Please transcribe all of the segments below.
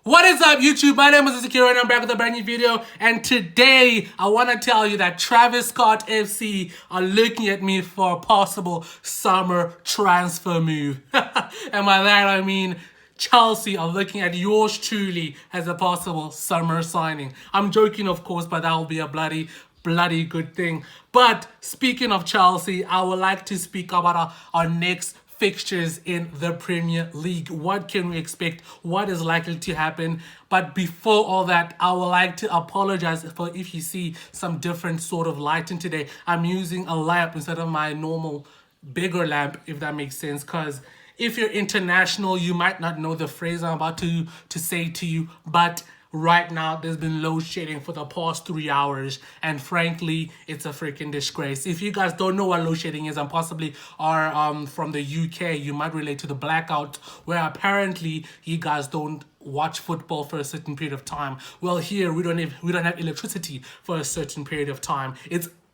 What is up, YouTube? My name is Insecure and I'm back with a brand new video. And today, I want to tell you that Travis Scott FC are looking at me for a possible summer transfer move. And by that, I mean Chelsea are looking at yours truly as a possible summer signing. I'm joking, of course, but that will be a bloody good thing. But speaking of Chelsea, I would like to speak about our next fixtures in the Premier League. What can we expect? What is likely to happen? But before all that, I would like to apologize for if you see some different sort of lighting today. I'm using a lamp instead of my normal bigger lamp, if that makes sense, because if you're international, you might not know the phrase I'm about to say to you, but right now, there's been load shedding for the past 3 hours, and frankly, it's a freaking disgrace. If you guys don't know what load shedding is and possibly are from the UK, you might relate to the blackout, where apparently you guys don't watch football for a certain period of time. Well, here we don't have electricity for a certain period of time.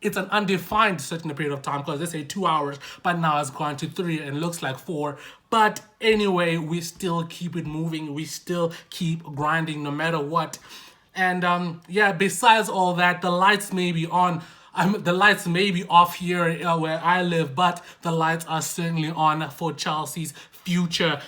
It's an undefined certain period of time because they say 2 hours, but now it's gone to 3 and looks like 4. But anyway, we still keep it moving. We still keep grinding no matter what. And yeah, besides all that, the lights may be on. The lights may be off here where I live, but the lights are certainly on for Chelsea's future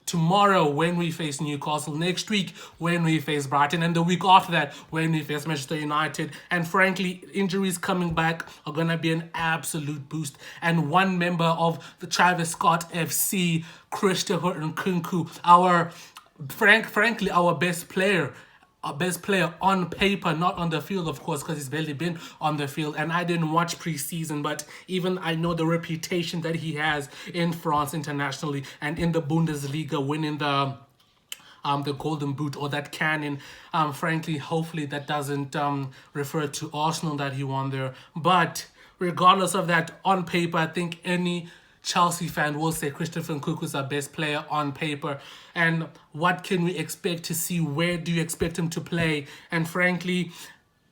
tomorrow when we face Newcastle, next week when we face Brighton, and the week after that when we face Manchester United. And frankly, injuries coming back are going to be an absolute boost. And one member of the Travis Scott FC, Christopher Nkunku, frankly our best player on paper, not on the field, of course, because he's barely been on the field. And I didn't watch preseason, but even I know the reputation that he has in France internationally and in the Bundesliga, winning the Golden Boot or that cannon. Frankly, hopefully that doesn't refer to Arsenal that he won there. But regardless of that, on paper, I think any Chelsea fan will say Christopher Nkunku is our best player on paper. And what can we expect to see? Where do you expect him to play? And frankly,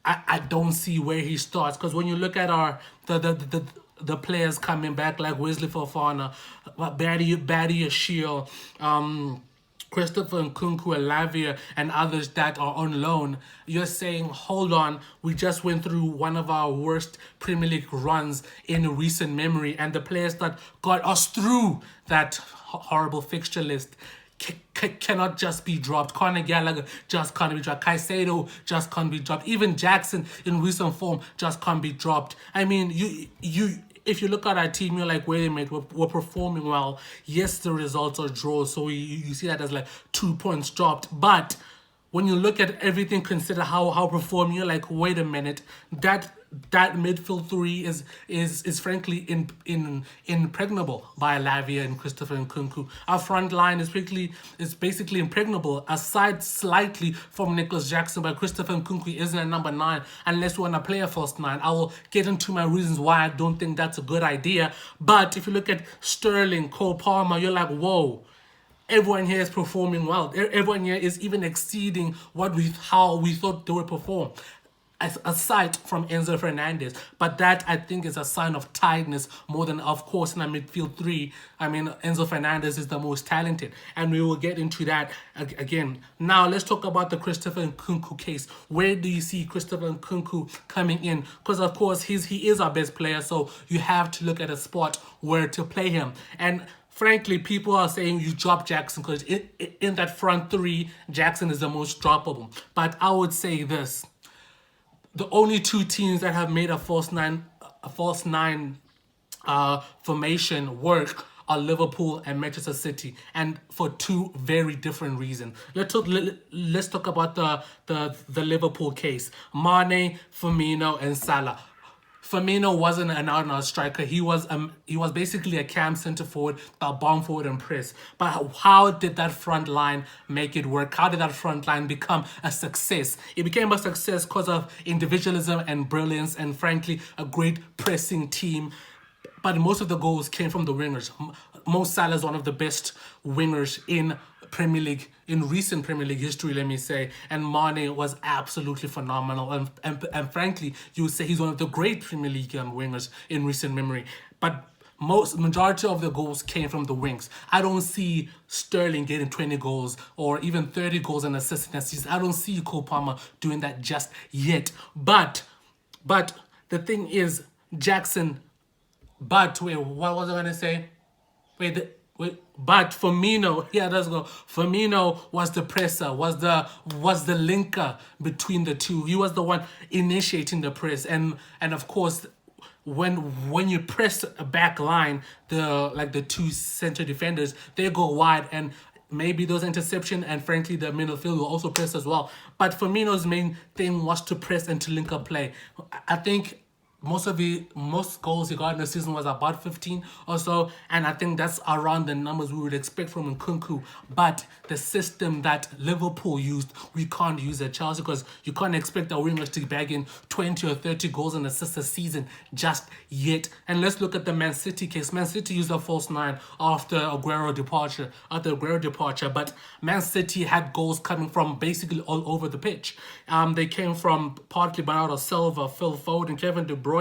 I don't see where he starts, because when you look at the players coming back like Wesley Fofana, Badia Shield, Christopher Nkunku, Lavia, and others that are on loan, you're saying, hold on, we just went through one of our worst Premier League runs in recent memory, and the players that got us through that horrible fixture list cannot just be dropped. Conor Gallagher just can't be dropped. Caicedo just can't be dropped. Even Jackson in recent form just can't be dropped. I mean, if you look at our team, you're like, wait a minute, we're performing well. Yes, the results are draws, so you see that as like 2 points dropped. But when you look at everything, consider how performing, you're like, wait a minute, that midfield three is frankly impregnable by Lavia and Christopher Nkunku. Our front line is basically impregnable, aside slightly from Nicholas Jackson, but Christopher Nkunku isn't a number 9 unless we want to play a false 9. I will get into my reasons why I don't think that's a good idea. But if you look at Sterling, Cole Palmer, you're like, whoa. Everyone here is performing well. Everyone here is even exceeding how we thought they would perform, aside from Enzo Fernandez. But that, I think, is a sign of tiredness more than, of course, in a midfield 3. I mean, Enzo Fernandez is the most talented, and we will get into that again. Now, let's talk about the Christopher Nkunku case. Where do you see Christopher Nkunku coming in? Because, of course, he is our best player, so you have to look at a spot where to play him. And frankly, people are saying you drop Jackson because in that front 3, Jackson is the most droppable. But I would say this. The only 2 teams that have made a false nine formation work are Liverpool and Manchester City, and for 2 very different reasons. Let's talk about the Liverpool case. Mane, Firmino, and Salah. Firmino wasn't an out-and-out striker. He was basically a cam centre forward, a bomb forward and press. But how did that front line make it work? How did that front line become a success? It became a success because of individualism and brilliance, and frankly, a great pressing team. But most of the goals came from the wingers. Mo Salah is one of the best wingers in recent Premier League history, let me say. And Mane was absolutely phenomenal. And frankly, you would say he's one of the great Premier League wingers in recent memory. But majority of the goals came from the wings. I don't see Sterling getting 20 goals or even 30 goals and assists in a season. I don't see Cole Palmer doing that just yet. But the thing is, Jackson. But wait, what was I gonna say? But Firmino, yeah, let's go. Firmino was the presser, was the linker between the two. He was the one initiating the press, and of course, when you press a back line, the two center defenders, they go wide, and maybe those interception, and frankly the midfield will also press as well. But Firmino's main thing was to press and to link up play. I think most goals he got in the season was about 15 or so, and I think that's around the numbers we would expect from Nkunku. But the system that Liverpool used, we can't use at Chelsea, because you can't expect our wingers to bag in 20 or 30 goals and assists a season just yet. And let's look at the Man City case. Man City used a false nine after Aguero departure, but Man City had goals coming from basically all over the pitch. They came from partly Bernardo Silva, Phil Foden, Kevin De Bruyne,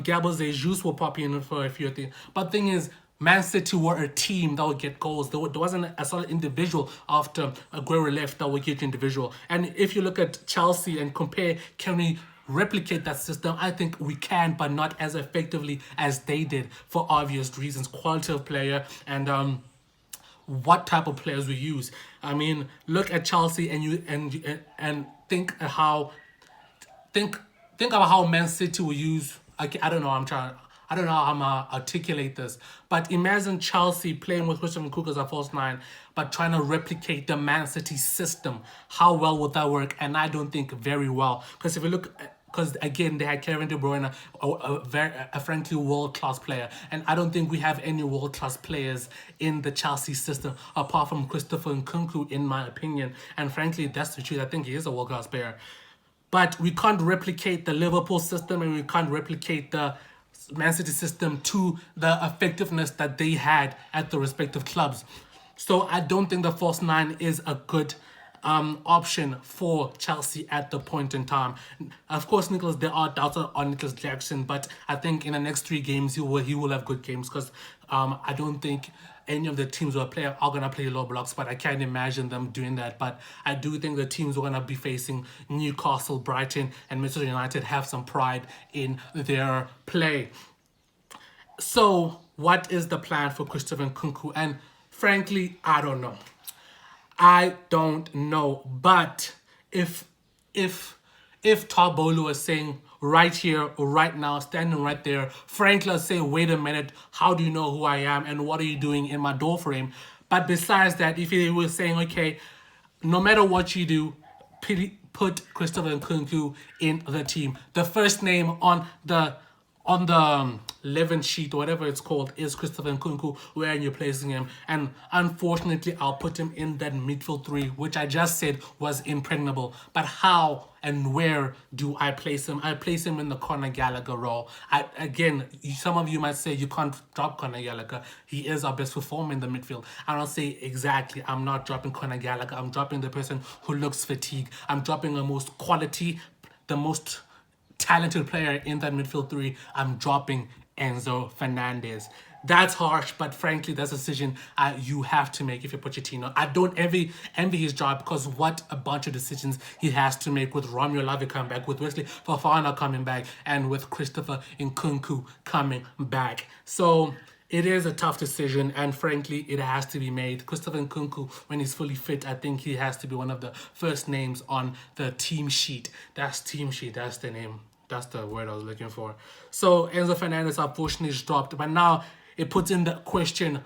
Gabriel Jesus will pop in for a few things. But the thing is, Man City were a team that would get goals. There wasn't a solid individual after Aguero left that would get individual. And if you look at Chelsea and compare, can we replicate that system? I think we can, but not as effectively as they did, for obvious reasons. Quality of player and what type of players we use. I mean, look at Chelsea and think about how Man City will use. I don't know. I don't know how I'm gonna articulate this, but imagine Chelsea playing with Christian Nkunku as a false nine, but trying to replicate the Man City system. How well would that work? And I don't think very well, because if you look. Because again, they had Kevin De Bruyne, a frankly world-class player, and I don't think we have any world-class players in the Chelsea system apart from Christopher Nkunku, in my opinion. And frankly, that's the truth. I think he is a world-class player, but we can't replicate the Liverpool system, and we can't replicate the Man City system to the effectiveness that they had at the respective clubs. So I don't think the false nine is a good option for Chelsea at the point in time. Of course, there are doubts on Nicholas Jackson, but I think in the next 3 games he will have good games, because I don't think any of the teams are gonna play low blocks, but I can't imagine them doing that. But I do think the teams are gonna be facing Newcastle, Brighton, and Manchester United have some pride in their play. So what is the plan for Christopher Nkunku? And frankly, I don't know. But if Tarbolu was saying right here or right now, standing right there, frankly, I'll say, wait a minute, how do you know who I am and what are you doing in my door frame? But besides that, if he was saying, okay, no matter what you do, put Christopher Nkunku in the team. The first name on the 11 sheet or whatever it's called is Christopher Nkunku, where you're placing him. And unfortunately, I'll put him in that midfield 3, which I just said was impregnable. But how and where do I place him? I place him in the Conor Gallagher role. Again, some of you might say you can't drop Conor Gallagher. He is our best performer in the midfield. I don't say exactly I'm not dropping Conor Gallagher. I'm dropping the person who looks fatigued. I'm dropping the most quality, the most talented player in that midfield 3. I'm dropping Enzo Fernandez. That's harsh, but frankly, that's a decision you have to make if you're Pochettino. I don't envy his job, because what a bunch of decisions he has to make, with Romeo Lavia coming back, with Wesley Fofana coming back, and with Christopher Nkunku coming back. So it is a tough decision, and frankly, it has to be made. Christopher Nkunku, when he's fully fit, I think he has to be one of the first names on the team sheet. That's team sheet, that's the name. That's the word I was looking for. So Enzo Fernandez unfortunately is dropped, but now it puts in the question,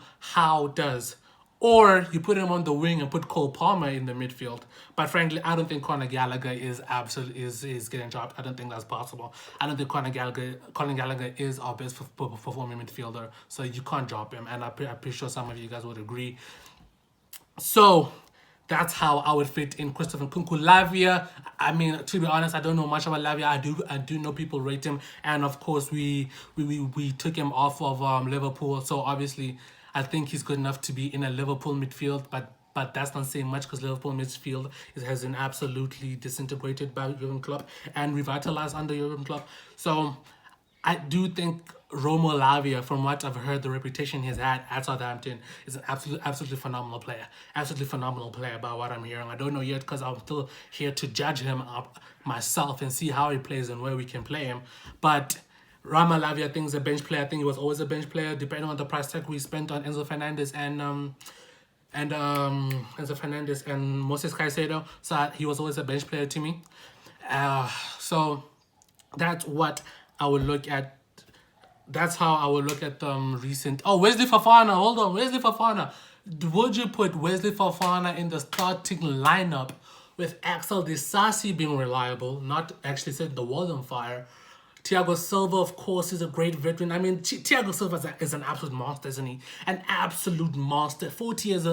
or you put him on the wing and put Cole Palmer in the midfield. But frankly, I don't think Conor Gallagher is getting dropped. I don't think that's possible. I don't think Conor Gallagher is our best performing midfielder, so you can't drop him. And I'm pretty sure some of you guys would agree. So that's how I would fit in Christopher Nkunku. Lavia, I mean, to be honest, I don't know much about Lavia. I do know people rate him, and of course we took him off of Liverpool. So obviously, I think he's good enough to be in a Liverpool midfield, but that's not saying much, because Liverpool midfield has been absolutely disintegrated by Jurgen Klopp and revitalized under Jurgen Klopp. So I do think Romo Lavia, from what I've heard, the reputation he's had at Southampton, is an absolutely phenomenal player. Absolutely phenomenal player by what I'm hearing. I don't know yet because I'm still here to judge him up myself and see how he plays and where we can play him. But Rama Lavia, I think, is a bench player. I think he was always a bench player, depending on the price tag we spent on Enzo Fernandez and Enzo Fernandez and Moses Caicedo. So he was always a bench player to me. So that's what I would look at. That's how I would look at recent. Oh, Wesley Fofana. Hold on, Wesley Fofana. Would you put Wesley Fofana in the starting lineup with Axel Disasi being reliable, not actually setting the world on fire? Thiago Silva, of course, is a great veteran. I mean, Thiago Silva is an absolute monster, isn't he? An absolute monster. 40 years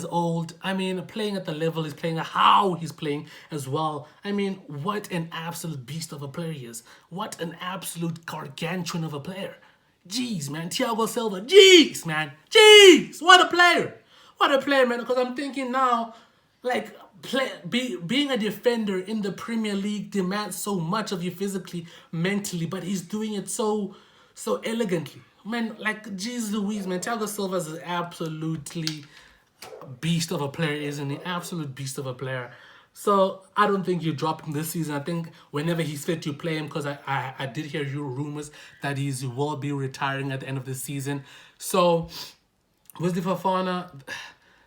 old. I mean, playing at the level he's playing, how he's playing as well. I mean, what an absolute beast of a player he is. What an absolute gargantuan of a player. Jeez, man. Thiago Silva. Jeez, man. Jeez. What a player. What a player, man. Because I'm thinking now, like, being a defender in the Premier League demands so much of you physically, mentally, but he's doing it so elegantly. Man, like, Jesus Louise, man, Thiago Silva is an absolutely beast of a player, isn't he? Absolute beast of a player. So I don't think you drop him this season. I think whenever he's fit, you play him, because I did hear rumors that he will be retiring at the end of the season. So Wesley Fofana,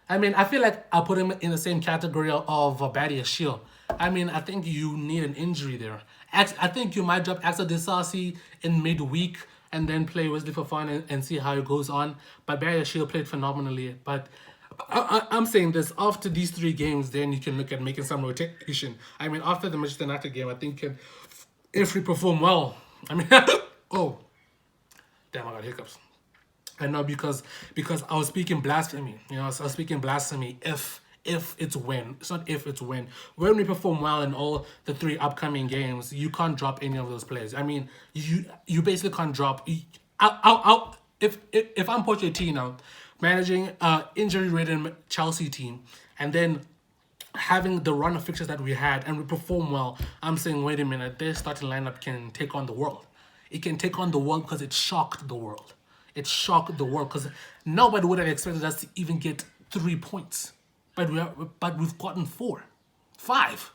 I mean, I feel like I'll put him in the same category of Badia Shield. I mean, I think you need an injury there. I think you might drop Axel Disasi in midweek and then play Wesley Fofana and see how it goes on. But Badia Shield played phenomenally. But I'm saying this, after these 3 games, then you can look at making some rotation. I mean, after the Manchester United game, I think if we perform well, I mean, oh, damn, I got hiccups. I know, because I was speaking blasphemy. You know, I was speaking blasphemy if it's when. It's not if, it's when. When we perform well in all the 3 upcoming games, you can't drop any of those players. I mean, you basically can't drop. If I'm Pochettino, managing injury-ridden Chelsea team, and then having the run of fixtures that we had, and we perform well, I'm saying, wait a minute, this starting lineup can take on the world. It can take on the world because it shocked the world. It shocked the world because nobody would have expected us to even get 3 points. But we've gotten 4. 5.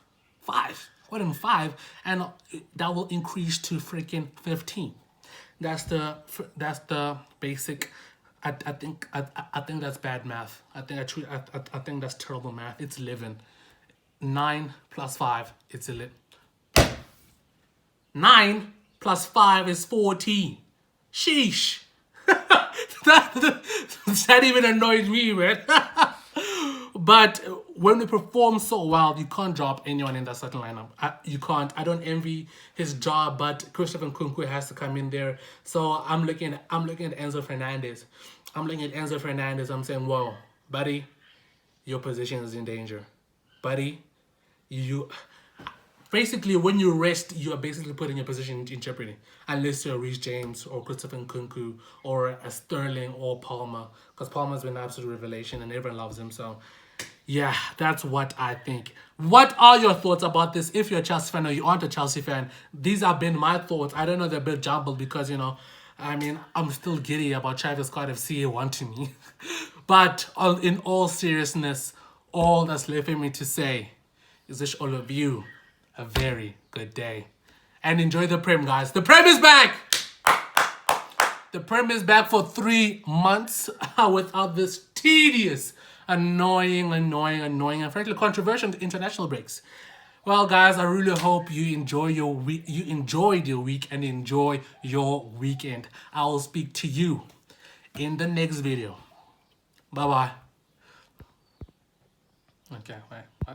Gotten 5, and that will increase to freaking 15. That's the basic. I think that's bad math. I think that's terrible math. It's 11. 9 plus 5, it's 11. 9 plus 5 is 14. Sheesh. That even annoys me, man. But when we perform so well, you can't drop anyone in that certain lineup. You can't. I don't envy his job, but Christopher Nkunku has to come in there. So I'm looking at Enzo Fernandez. I'm saying, whoa, buddy, your position is in danger. Buddy, basically, when you rest, you are basically putting your position in jeopardy. Unless you're Reece James or Christopher Nkunku or a Sterling or Palmer. Because Palmer's been an absolute revelation and everyone loves him. So, yeah, that's what I think. What are your thoughts about this? If you're a Chelsea fan or you aren't a Chelsea fan, these have been my thoughts. I don't know, they're a bit jumbled because, you know, I mean, I'm still giddy about Travis Scott FC wanting me. But in all seriousness, all that's left for me to say is wish all of you a very good day. And enjoy the Prem, guys. The Prem is back! The Prem is back for 3 months without this tedious, annoying, and frankly controversial international breaks. Well, guys, I really hope you enjoyed your week and enjoy your weekend. I will speak to you in the next video. Bye-bye. Okay, bye.